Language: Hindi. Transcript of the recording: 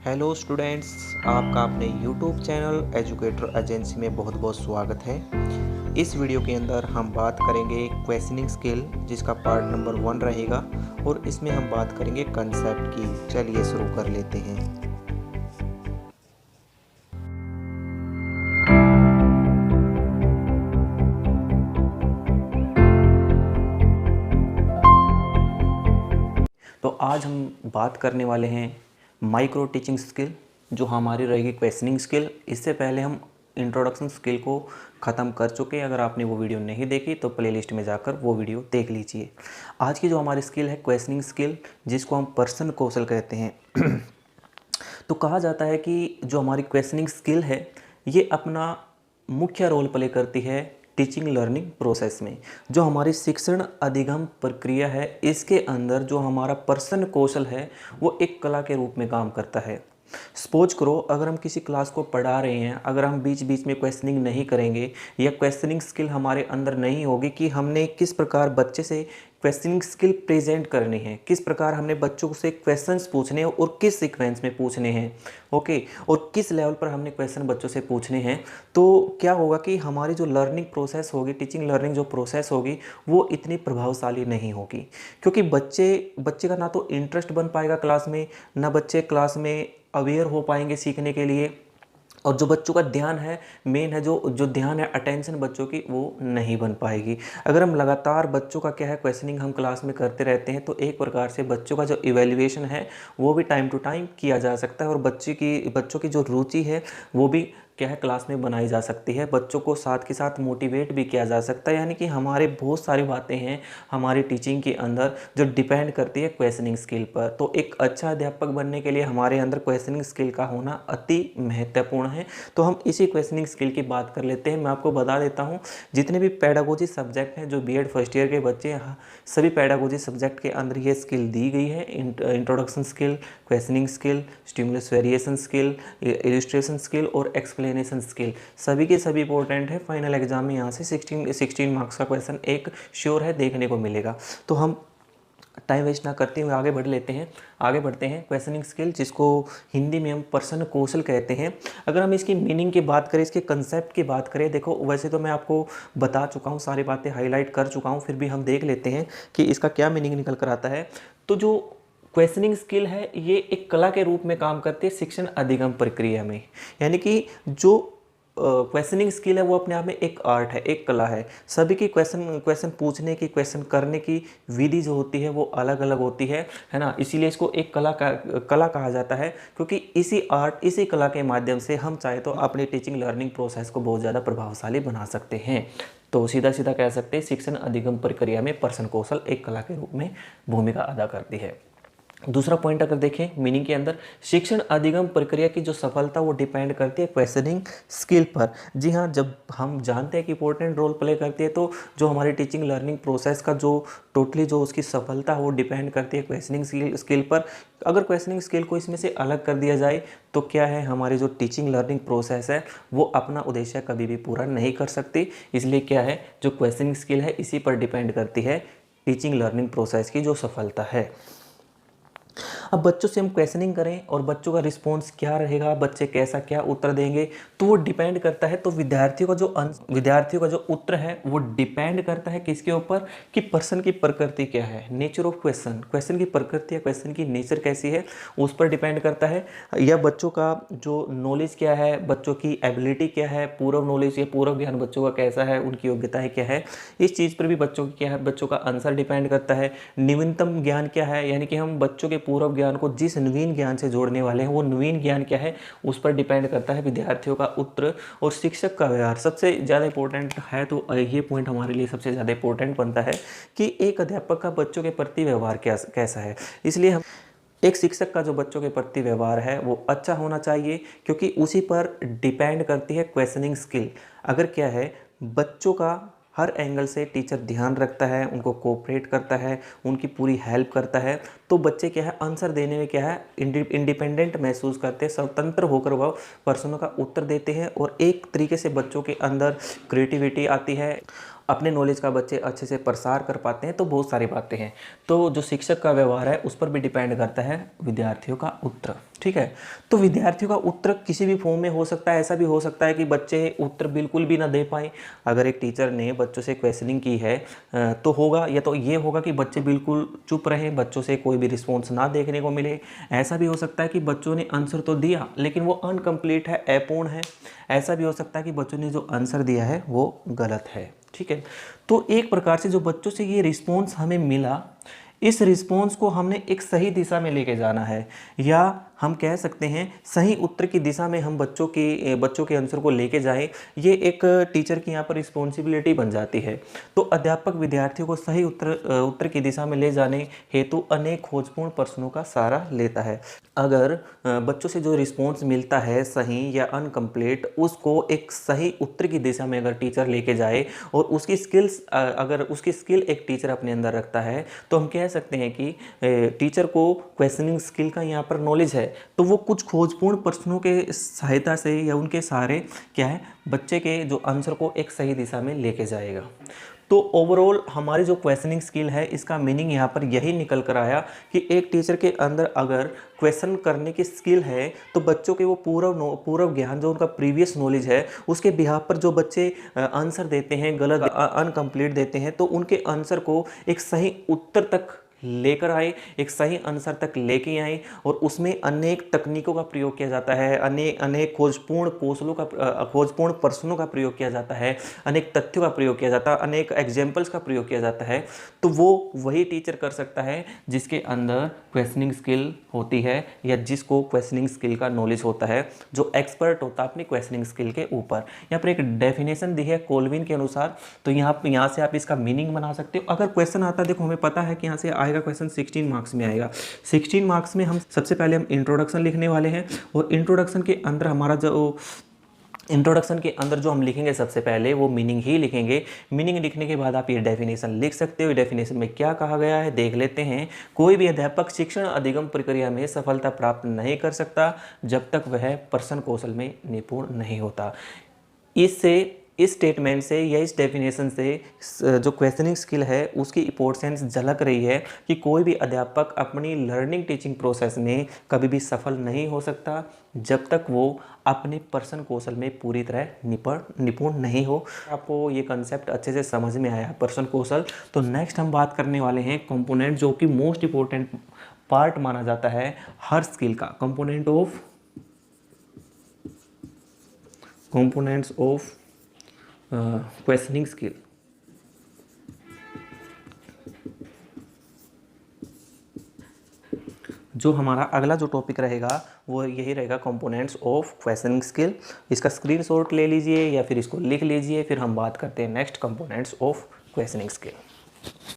हेलो स्टूडेंट्स, आपका अपने यूट्यूब चैनल एजुकेटर एजेंसी में बहुत बहुत स्वागत है। इस वीडियो के अंदर हम बात करेंगे क्वेश्चनिंग स्किल, जिसका पार्ट नंबर 1 रहेगा और इसमें हम बात करेंगे कंसेप्ट की। चलिए शुरू कर लेते हैं। तो आज हम बात करने वाले हैं माइक्रो टीचिंग स्किल, जो हमारी रहेगी क्वेश्चनिंग स्किल। इससे पहले हम इंट्रोडक्शन स्किल को ख़त्म कर चुके हैं। अगर आपने वो वीडियो नहीं देखी तो प्लेलिस्ट में जाकर वो वीडियो देख लीजिए। आज की जो हमारी स्किल है क्वेश्चनिंग स्किल, जिसको हम पर्सन कौशल कहते हैं। तो कहा जाता है कि जो हमारी क्वेश्चनिंग स्किल है ये अपना मुख्य रोल प्ले करती है टीचिंग लर्निंग प्रोसेस में। जो हमारी शिक्षण अधिगम प्रक्रिया है, इसके अंदर जो हमारा पर्सन कौशल है वो एक कला के रूप में काम करता है। सपोज करो, अगर हम किसी क्लास को पढ़ा रहे हैं, अगर हम बीच बीच में क्वेश्चनिंग नहीं करेंगे या क्वेश्चनिंग स्किल हमारे अंदर नहीं होगी कि हमने किस प्रकार बच्चे से क्वेश्चनिंग स्किल प्रेजेंट करनी है, किस प्रकार हमने बच्चों से क्वेश्चंस पूछने हैं और किस सीक्वेंस में पूछने हैं, ओके, और किस लेवल पर हमने क्वेश्चन बच्चों से पूछने हैं, तो क्या होगा कि हमारी जो लर्निंग प्रोसेस होगी, टीचिंग लर्निंग जो प्रोसेस होगी, वो इतनी प्रभावशाली नहीं होगी। क्योंकि बच्चे का ना तो इंटरेस्ट बन पाएगा क्लास में, ना बच्चे क्लास में अवेयर हो पाएंगे सीखने के लिए, और जो बच्चों का ध्यान है, मेन है जो जो ध्यान है, अटेंशन बच्चों की वो नहीं बन पाएगी। अगर हम लगातार बच्चों का क्या है क्वेश्चनिंग हम क्लास में करते रहते हैं, तो एक प्रकार से बच्चों का जो इवैल्यूएशन है वो भी टाइम टू टाइम किया जा सकता है, और बच्चों की जो रुचि है वो भी क्या है क्लास में बनाई जा सकती है। बच्चों को साथ के साथ मोटिवेट भी किया जा सकता है। यानी कि हमारे बहुत सारी बातें हैं हमारी टीचिंग के अंदर जो डिपेंड करती है क्वेश्चनिंग स्किल पर। तो एक अच्छा अध्यापक बनने के लिए हमारे अंदर क्वेश्चनिंग स्किल का होना अति महत्वपूर्ण है। तो हम इसी क्वेश्चनिंग स्किल की बात कर लेते हैं। मैं आपको बता देता हूँ, जितने भी पेडागोजी सब्जेक्ट हैं, जो बीएड फर्स्ट ईयर के बच्चे हैं, सभी पेडागोजी सब्जेक्ट के अंदर ये स्किल दी गई है। Introduction skill, questioning skill, stimulus variation skill, illustration skill और एक्सप्लेनेशन स्किल, सभी के सभी इंपॉर्टेंट है। फाइनल एग्जाम में यहाँ से 16 मार्क्स का क्वेश्चन एक श्योर है देखने को मिलेगा। तो हम टाइम वेस्ट ना करते हुए आगे बढ़ते हैं क्वेश्चनिंग स्किल, जिसको हिंदी में हम पर्सन कौशल कहते हैं। अगर हम इसकी मीनिंग की बात करें, इसके कंसेप्ट की बात करें, देखो वैसे तो मैं आपको बता चुका हूँ, सारी बातें हाईलाइट कर चुका हूँ, फिर भी हम देख लेते हैं कि इसका क्या मीनिंग निकल कर आता है। तो जो क्वेश्चनिंग स्किल है ये एक कला के रूप में काम करती है शिक्षण अधिगम प्रक्रिया में। यानी कि जो क्वेश्चनिंग स्किल है वो अपने आप में एक आर्ट है, एक कला है। सभी की क्वेश्चन पूछने की, क्वेश्चन करने की विधि जो होती है वो अलग अलग होती है ना। इसीलिए इसको एक कला कहा जाता है, क्योंकि इसी कला के माध्यम से हम चाहे तो अपनी टीचिंग लर्निंग प्रोसेस को बहुत ज़्यादा प्रभावशाली बना सकते हैं। तो सीधा सीधा कह सकते हैं शिक्षण अधिगम प्रक्रिया में पर्सन कौशल एक कला के रूप में भूमिका अदा करती है। दूसरा पॉइंट अगर देखें मीनिंग के अंदर, शिक्षण अधिगम प्रक्रिया की जो सफलता वो डिपेंड करती है क्वेश्चनिंग स्किल पर। जी हाँ, जब हम जानते हैं कि इंपॉर्टेंट रोल प्ले करती है, तो जो हमारी टीचिंग लर्निंग प्रोसेस का जो टोटली जो उसकी सफलता वो डिपेंड करती है क्वेश्चनिंग स्किल पर। अगर क्वेश्चनिंग स्किल को इसमें से अलग कर दिया जाए तो क्या है, हमारी जो टीचिंग लर्निंग प्रोसेस है वो अपना उद्देश्य कभी भी पूरा नहीं कर सकती। इसलिए क्या है, जो क्वेश्चनिंग स्किल है इसी पर डिपेंड करती है टीचिंग लर्निंग प्रोसेस की जो सफलता है। अब बच्चों से हम क्वेश्चनिंग करें और बच्चों का रिस्पॉन्स क्या रहेगा, बच्चे कैसा क्या उत्तर देंगे, तो वो डिपेंड करता है। तो विद्यार्थियों का जो उत्तर है वो डिपेंड करता है किसके ऊपर, कि पर्सन की प्रकृति क्या है, नेचर ऑफ क्वेश्चन की प्रकृति या क्वेश्चन की नेचर कैसी है उस पर डिपेंड करता है। या बच्चों का जो नॉलेज क्या है, बच्चों की एबिलिटी क्या है, पूर्व नॉलेज या पूर्व ज्ञान बच्चों का कैसा है, उनकी योग्यताएं क्या है, इस चीज़ पर भी बच्चों की क्या है, बच्चों का आंसर डिपेंड करता है। नवीनतम ज्ञान क्या है, यानी कि हम बच्चों के पूर्व ज्ञान को जिस नवीन ज्ञान से जोड़ने वाले हैं वो नवीन ज्ञान क्या है उस पर डिपेंड करता है विद्यार्थियों का उत्तर। और शिक्षक का व्यवहार सबसे ज़्यादा इंपॉर्टेंट है। तो ये पॉइंट हमारे लिए सबसे ज़्यादा इंपॉर्टेंट बनता है कि एक अध्यापक का बच्चों के प्रति व्यवहार कैसा है। इसलिए हम एक शिक्षक का जो बच्चों के प्रति व्यवहार है वो अच्छा होना चाहिए, क्योंकि उसी पर डिपेंड करती है क्वेश्चनिंग स्किल। अगर क्या है, बच्चों का हर एंगल से टीचर ध्यान रखता है, उनको कोऑपरेट करता है, उनकी पूरी हेल्प करता है, तो बच्चे क्या है आंसर देने में क्या है इंडिपेंडेंट महसूस करते हैं, स्वतंत्र होकर वह प्रश्नों का उत्तर देते हैं, और एक तरीके से बच्चों के अंदर क्रिएटिविटी आती है। अपने नॉलेज का बच्चे अच्छे से प्रसार कर पाते हैं, तो बहुत सारी बातें हैं। तो जो शिक्षक का व्यवहार है उस पर भी डिपेंड करता है विद्यार्थियों का उत्तर। ठीक है, तो विद्यार्थियों का उत्तर किसी भी फॉर्म में हो सकता है। ऐसा भी हो सकता है कि बच्चे उत्तर बिल्कुल भी ना दे पाए। अगर एक टीचर ने बच्चों से क्वेश्चनिंग की है तो होगा, या तो ये होगा कि बच्चे बिल्कुल चुप रहे, बच्चों से कोई भी रिस्पॉन्स ना देखने को मिले। ऐसा भी हो सकता है कि बच्चों ने आंसर तो दिया लेकिन वो अनकम्प्लीट है, अपूर्ण है। ऐसा भी हो सकता है कि बच्चों ने जो आंसर दिया है वो गलत है। ठीक है, तो एक प्रकार से जो बच्चों से ये रिस्पॉन्स हमें मिला, इस रिस्पॉन्स को हमने एक सही दिशा में लेके जाना है, या हम कह सकते हैं सही उत्तर की दिशा में हम बच्चों के आंसर को लेके जाएं। ये एक टीचर की यहाँ पर रिस्पॉन्सिबिलिटी बन जाती है। तो अध्यापक विद्यार्थियों को सही उत्तर की दिशा में ले जाने हेतु अनेक खोजपूर्ण प्रश्नों का सहारा लेता है। अगर बच्चों से जो रिस्पॉन्स मिलता है सही या अनकम्प्लीट, उसको एक सही उत्तर की दिशा में अगर टीचर लेके जाए और उसकी स्किल एक टीचर अपने अंदर रखता है, तो हम कह सकते हैं कि टीचर को क्वेश्चनिंग स्किल का यहाँ पर नॉलेज है, तो वो कुछ खोजपूर्ण प्रश्नों के सहायता से या उनके सहारे क्या है, बच्चे के जो आंसर को एक सही दिशा में लेके जाएगा। तो ओवरऑल हमारी जो क्वेश्चनिंग स्किल है, इसका मीनिंग यहाँ पर यही निकल कर आया कि एक टीचर के अंदर अगर क्वेश्चन करने की स्किल है, तो बच्चों के वो पूर्व ज्ञान, जो उनका प्रीवियस नॉलेज है, उसके बिहाफ पर जो बच्चे आंसर देते हैं, गलत अनकम्प्लीट देते हैं, तो उनके आंसर को एक सही उत्तर तक लेकर आए, एक सही आंसर तक लेके आए, और उसमें अनेक तकनीकों का प्रयोग किया जाता है, अनेक खोजपूर्ण प्रश्नों का प्रयोग किया जाता है, अनेक तथ्यों का प्रयोग किया जाता है, अनेक एग्जाम्पल्स का प्रयोग किया जाता है। तो वो वही टीचर कर सकता है जिसके अंदर क्वेश्चनिंग स्किल होती है, या जिसको क्वेश्चनिंग स्किल का नॉलेज होता है, जो एक्सपर्ट होता है अपनी क्वेश्चनिंग स्किल के ऊपर। यहाँ पर एक डेफिनेशन दी है कोलविन के अनुसार, तो यहाँ से आप इसका मीनिंग बना सकते हो। अगर क्वेश्चन आता है, देखो हमें पता है कि यहाँ से आएगा क्वेश्चन 16 मार्क्स में आएगा। 16 मार्क्स में हम सबसे पहले हम इंट्रोडक्शन लिखने वाले हैं, और इंट्रोडक्शन के अंदर जो हम लिखेंगे सबसे पहले वो मीनिंग ही लिखेंगे। मीनिंग लिखने के बाद आप ये डेफिनेशन लिख सकते हो। डेफिनेशन में क्या कहा गया है देख लेते हैं। कोई भी अध्यापक शिक्षण अधिगम प्रक्रिया में सफलता प्राप्त नहीं कर सकता जब तक वह प्रश्न कौशल में निपुण नहीं होता। इस स्टेटमेंट से या इस डेफिनेशन से जो क्वेश्चनिंग स्किल है उसकी इंपॉर्टेंस झलक रही है कि कोई भी अध्यापक अपनी लर्निंग टीचिंग प्रोसेस में कभी भी सफल नहीं हो सकता जब तक वो अपने प्रश्न कौशल में पूरी तरह निपुण नहीं हो। आपको ये कंसेप्ट अच्छे से समझ में आया प्रश्न कौशल। तो नेक्स्ट हम बात करने वाले हैं कंपोनेंट, जो कि मोस्ट इंपॉर्टेंट पार्ट माना जाता है हर स्किल का। Components of questioning skill. जो हमारा अगला जो टॉपिक रहेगा वो यही रहेगा, कंपोनेंट्स ऑफ क्वेश्चनिंग स्किल। इसका स्क्रीनशॉट ले लीजिए या फिर इसको लिख लीजिए, फिर हम बात करते हैं next components of questioning skill.